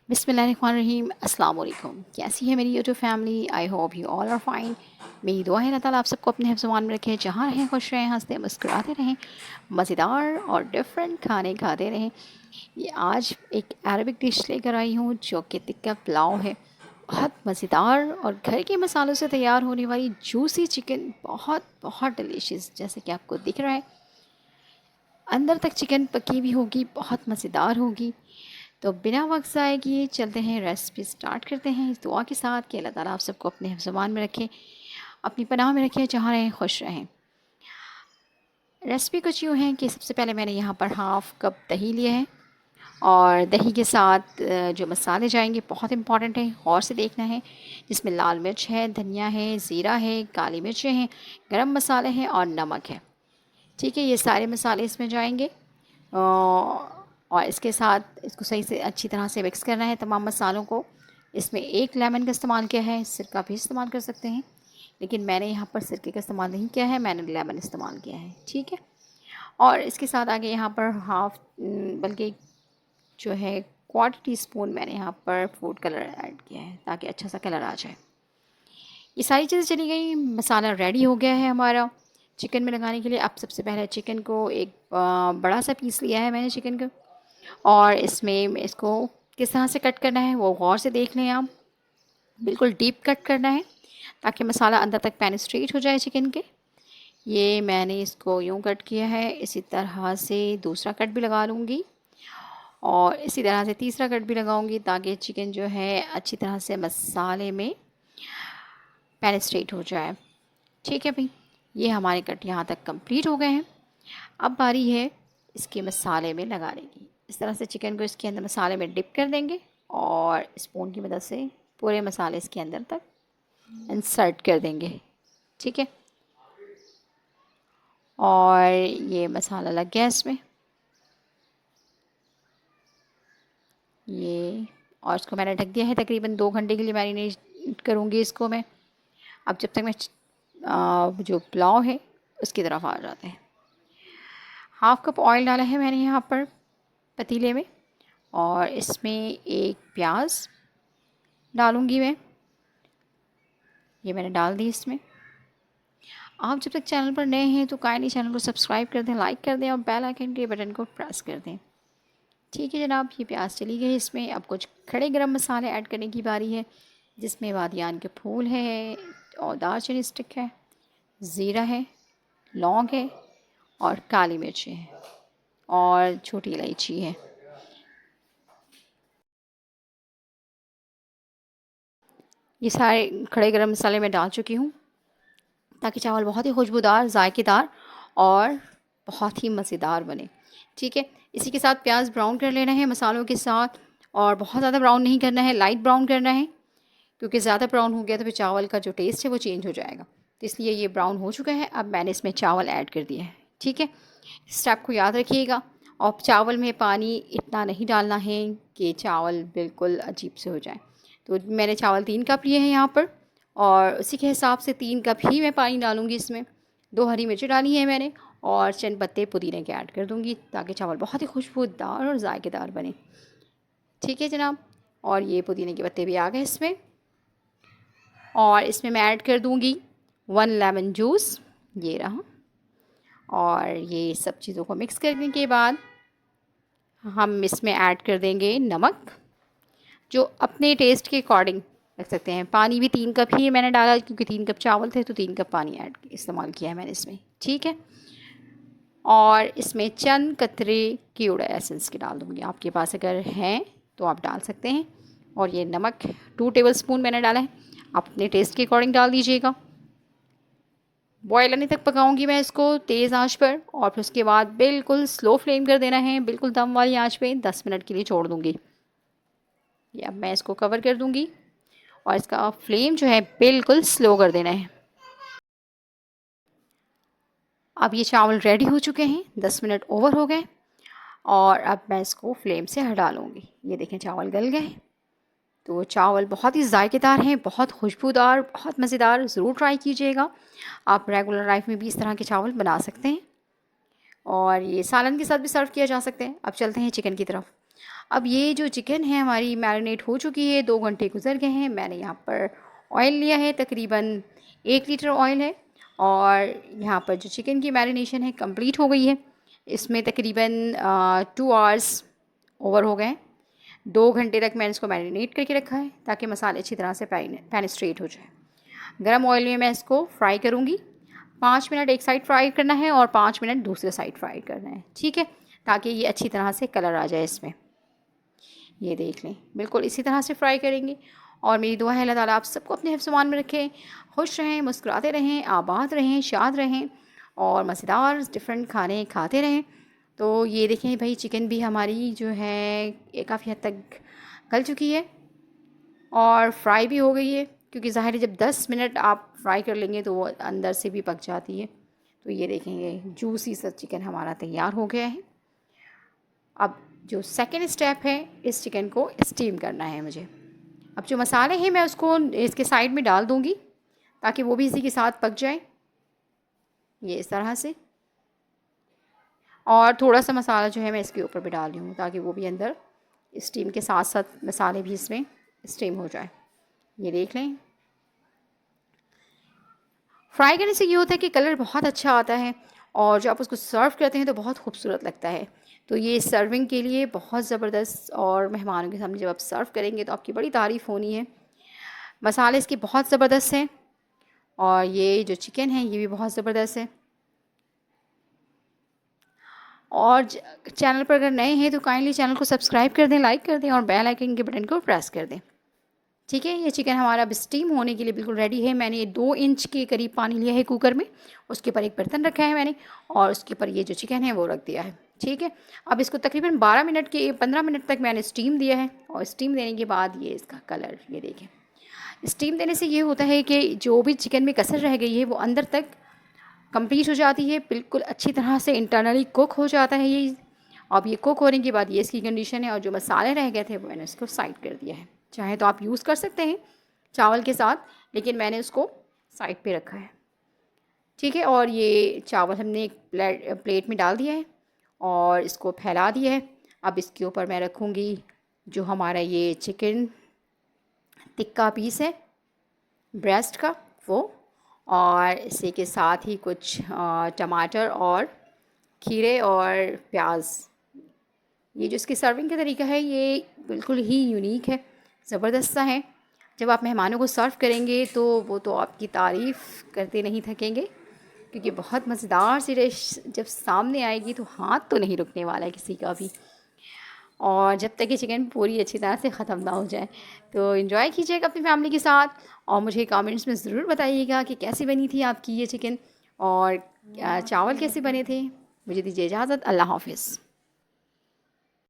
बिस्मिल्लाहिर्रहमानिर्रहीम अस्सलाम वालेकुम। कैसी है मेरी YouTube family? I hope you all are fine. मेरी दुआ है अल्लाह ताला आप सबको अपने हिफ्ज़-ओ-मान में रखे, जहाँ रहें खुश रहें, हंसते मुस्कुराते रहें, मज़ेदार और डिफरेंट खाने खाते रहें। ये आज एक अरबिक डिश लेकर आई हूँ जो कि टिक्का पुलाव है। बहुत मज़ेदार और घर के मसालों से तैयार होने वाली जूसी चिकन, बहुत बहुत डिलीशियस, जैसे कि आपको दिख रहा है अंदर तक चिकन पकी भी होगी, बहुत मज़ेदार होगी। तो बिना वक्त ज़ाय किए चलते हैं, रेसिपी स्टार्ट करते हैं इस दुआ के साथ कि अल्लाह ताला आप सबको अपने हिफ्ज़-ओ-मान में रखे, अपनी पनाह में रखे, जहाँ रहें खुश रहें। रेसिपी कुछ यूँ है कि सबसे पहले मैंने यहाँ पर हाफ़ कप दही लिया है और दही के साथ जो मसाले जाएंगे बहुत इंपॉर्टेंट है, गौर से देखना है। जिसमें लाल मिर्च है, धनिया है, ज़ीरा है, काली मिर्चें हैं, गरम मसाले हैं और नमक है। ठीक है, ये सारे मसाले इसमें जाएंगे और इसके साथ इसको सही से अच्छी तरह से मिक्स करना है तमाम मसालों को। इसमें एक लेमन का इस्तेमाल किया है, सिरका भी इस्तेमाल कर सकते हैं, लेकिन मैंने यहाँ पर सिरके का इस्तेमाल नहीं किया है, मैंने लेमन इस्तेमाल किया है। ठीक है, और इसके साथ आगे यहाँ पर हाफ़ बल्कि जो है क्वार्टर टी स्पून मैंने यहाँ पर फूड कलर ऐड किया है ताकि अच्छा सा कलर आ जाए। ये सारी चीज़ें चली गई, मसाला रेडी हो गया है हमारा चिकन में लगाने के लिए। अब सबसे पहले चिकन को एक बड़ा सा पीस लिया है मैंने चिकन का, और इसमें इसको किस तरह से कट करना है वो गौर से देख लें आप। बिल्कुल डीप कट करना है ताकि मसाला अंदर तक पेनिस्ट्रेट हो जाए चिकन के। ये मैंने इसको यूँ कट किया है, इसी तरह से दूसरा कट भी लगा लूँगी और इसी तरह से तीसरा कट भी लगाऊंगी ताकि चिकन जो है अच्छी तरह से मसाले में पेनिस्ट्रेट हो जाए। ठीक है भाई, ये हमारे कट यहाँ तक कंप्लीट हो गए हैं। अब बारी है इसके मसाले में लगाने की। इस तरह से चिकन को इसके अंदर मसाले में डिप कर देंगे और स्पून की मदद से पूरे मसाले इसके अंदर तक इंसर्ट कर देंगे। ठीक है, और ये मसाला लग गया इसमें, ये, और इसको मैंने ढक दिया है तकरीबन 2 घंटे के लिए मैरिनेट करूँगी इसको मैं। अब जब तक मैं जो पुलाव है उसकी तरफ आ जाते हैं। हाफ़ कप ऑयल डाला है मैंने यहाँ पर पतीले में, और इसमें एक प्याज डालूँगी मैं, ये मैंने डाल दी इसमें। आप जब तक चैनल पर नए हैं तो काइंडली चैनल को सब्सक्राइब कर दें, लाइक कर दें और बेल आइकन के बटन को प्रेस कर दें। ठीक है जनाब, ये प्याज चली गई इसमें। अब कुछ खड़े गरम मसाले ऐड करने की बारी है, जिसमें बादियान के फूल है और दालचीनी स्टिक है, ज़ीरा है, लौंग है और काली मिर्चें हैं और छोटी इलायची है। ये सारे खड़े गरम मसाले मैं डाल चुकी हूँ ताकि चावल बहुत ही खुशबूदार, जायकेदार और बहुत ही मज़ेदार बने। ठीक है, इसी के साथ प्याज ब्राउन कर लेना है मसालों के साथ, और बहुत ज़्यादा ब्राउन नहीं करना है, लाइट ब्राउन करना है, क्योंकि ज़्यादा ब्राउन हो गया तो फिर चावल का जो टेस्ट है वो चेंज हो जाएगा। तो इसलिए ये ब्राउन हो चुका है। अब मैंने इसमें चावल ऐड कर दिया है। ठीक है, स्टेप को याद रखिएगा। और चावल में पानी इतना नहीं डालना है कि चावल बिल्कुल अजीब से हो जाए। तो मैंने चावल 3 कप लिए हैं यहाँ पर, और उसी के हिसाब से 3 कप ही मैं पानी डालूँगी इसमें। 2 हरी मिर्ची डाली है मैंने और चंद पत्ते पुदीने के ऐड कर दूँगी ताकि चावल बहुत ही खुशबूदार और जायकेदार बने। ठीक है जनाब, और ये पुदीने के पत्ते भी आ गए इसमें, और इसमें मैं ऐड कर दूँगी 1 लेमन जूस, ये रहा। और ये सब चीज़ों को मिक्स करने के बाद हम इसमें ऐड कर देंगे नमक, जो अपने टेस्ट के अकॉर्डिंग रख सकते हैं। पानी भी 3 कप ही मैंने डाला क्योंकि 3 कप चावल थे तो 3 कप पानी ऐड इस्तेमाल किया है मैंने इसमें। ठीक है, और इसमें चंद कतरे कीड़ा एसेंस के डाल दूँगी, आपके पास अगर हैं तो आप डाल सकते हैं। और ये नमक 2 टेबलस्पून मैंने डाला है, आप अपने टेस्ट के अकॉर्डिंग डाल दीजिएगा। बॉयल आने तक पकाऊंगी मैं इसको तेज़ आंच पर, और फिर उसके बाद बिल्कुल स्लो फ्लेम कर देना है, बिल्कुल दम वाली आंच पे 10 मिनट के लिए छोड़ दूंगी। ये अब मैं इसको कवर कर दूंगी और इसका फ्लेम जो है बिल्कुल स्लो कर देना है। अब ये चावल रेडी हो चुके हैं, 10 मिनट ओवर हो गए, और अब मैं इसको फ्लेम से हटा लूँगी। ये देखें चावल गल गए। तो चावल बहुत ही जायकेदार हैं, बहुत खुशबूदार, बहुत मज़ेदार, ज़रूर ट्राई कीजिएगा। आप रेगुलर लाइफ में भी इस तरह के चावल बना सकते हैं, और ये सालन के साथ भी सर्व किया जा सकते हैं। अब चलते हैं चिकन की तरफ। अब ये जो चिकन है हमारी मैरिनेट हो चुकी है, 2 घंटे गुजर गए हैं। मैंने यहाँ पर ऑयल लिया है, तकरीबन 1 लीटर ऑयल है, और यहाँ पर जो चिकन की मैरिनेशन है कंप्लीट हो गई है। इसमें तकरीबन 2 आवर्स ओवर हो गए। 2 घंटे तक मैंने इसको मैरिनेट करके रखा है ताकि मसाले अच्छी तरह से पेनिस्ट्रेट हो जाए। गरम ऑयल में मैं इसको फ्राई करूँगी। 5 मिनट एक साइड फ्राई करना है और 5 मिनट दूसरे साइड फ्राई करना है, ठीक है, ताकि ये अच्छी तरह से कलर आ जाए इसमें। ये देख लें, बिल्कुल इसी तरह से फ्राई करेंगे। और मेरी दुआ है अल्लाह ताला आप सबको अपने हिफ्ज़-ओ-मान में रखें, खुश रहें, मुस्कुराते रहें, आबाद रहें, शाद रहें और मज़ेदार डिफरेंट खाने खाते रहें। तो ये देखें भाई, चिकन भी हमारी जो है ये काफ़ी हद तक गल चुकी है और फ्राई भी हो गई है, क्योंकि ज़ाहिर है जब 10 मिनट आप फ्राई कर लेंगे तो वो अंदर से भी पक जाती है। तो ये देखेंगे जूसी सा चिकन हमारा तैयार हो गया है। अब जो सेकंड स्टेप है, इस चिकन को स्टीम करना है मुझे। अब जो मसाले हैं मैं उसको इसके साइड में डाल दूँगी ताकि वो भी इसी के साथ पक जाए, ये इस तरह से। और थोड़ा सा मसाला जो है मैं इसके ऊपर भी डाल रही हूँ ताकि वो भी अंदर स्टीम के साथ साथ मसाले भी इसमें स्टीम हो जाए। ये देख लें, फ्राई करने से ये होता है कि कलर बहुत अच्छा आता है और जब आप उसको सर्व करते हैं तो बहुत खूबसूरत लगता है। तो ये सर्विंग के लिए बहुत ज़बरदस्त, और मेहमानों के सामने जब आप सर्व करेंगे तो आपकी बड़ी तारीफ़ होनी है। मसाले इसके बहुत ज़बरदस्त हैं और ये जो चिकन है ये भी बहुत ज़बरदस्त है। और चैनल पर अगर नए हैं तो काइंडली चैनल को सब्सक्राइब कर दें, लाइक कर दें और बेल आइकन के बटन को प्रेस कर दें, ठीक है। ये चिकन हमारा अब स्टीम होने के लिए बिल्कुल रेडी है। मैंने 2 इंच के करीब पानी लिया है कुकर में, उसके ऊपर एक बर्तन रखा है मैंने और उसके ऊपर ये जो चिकन है वो रख दिया है, ठीक है। अब इसको तकरीबन 15 मिनट तक मैंने स्टीम दिया है और स्टीम देने के बाद ये इसका कलर, ये देखें। स्टीम देने से ये होता है कि जो भी चिकन में कसर रह गई है वो अंदर तक कंप्लीट हो जाती है, बिल्कुल अच्छी तरह से इंटरनली कुक हो जाता है ये। अब ये कुक होने के बाद ये इसकी कंडीशन है, और जो मसाले रह गए थे वो मैंने इसको साइड कर दिया है। चाहे तो आप यूज़ कर सकते हैं चावल के साथ, लेकिन मैंने उसको साइड पे रखा है, ठीक है। और ये चावल हमने एक प्लेट में डाल दिया है और इसको फैला दिया है। अब इसके ऊपर मैं रखूँगी जो हमारा ये चिकन टिक्का पीस है ब्रेस्ट का, वो, और इसी के साथ ही कुछ टमाटर और खीरे और प्याज। ये जो इसकी सर्विंग का तरीका है ये बिल्कुल ही यूनिक है, ज़बरदस्त सा है। जब आप मेहमानों को सर्व करेंगे तो वो तो आपकी तारीफ़ करते नहीं थकेंगे, क्योंकि बहुत मज़ेदार सी डिश जब सामने आएगी तो हाथ तो नहीं रुकने वाला है किसी का भी, और जब तक ये चिकन पूरी अच्छी तरह से ख़त्म ना हो जाए। तो एंजॉय कीजिएगा अपनी फैमिली के साथ और मुझे कमेंट्स में ज़रूर बताइएगा कि कैसी बनी थी आपकी ये चिकन और चावल कैसे बने थे। मुझे दीजिए इजाज़त, अल्लाह हाफ़िज़।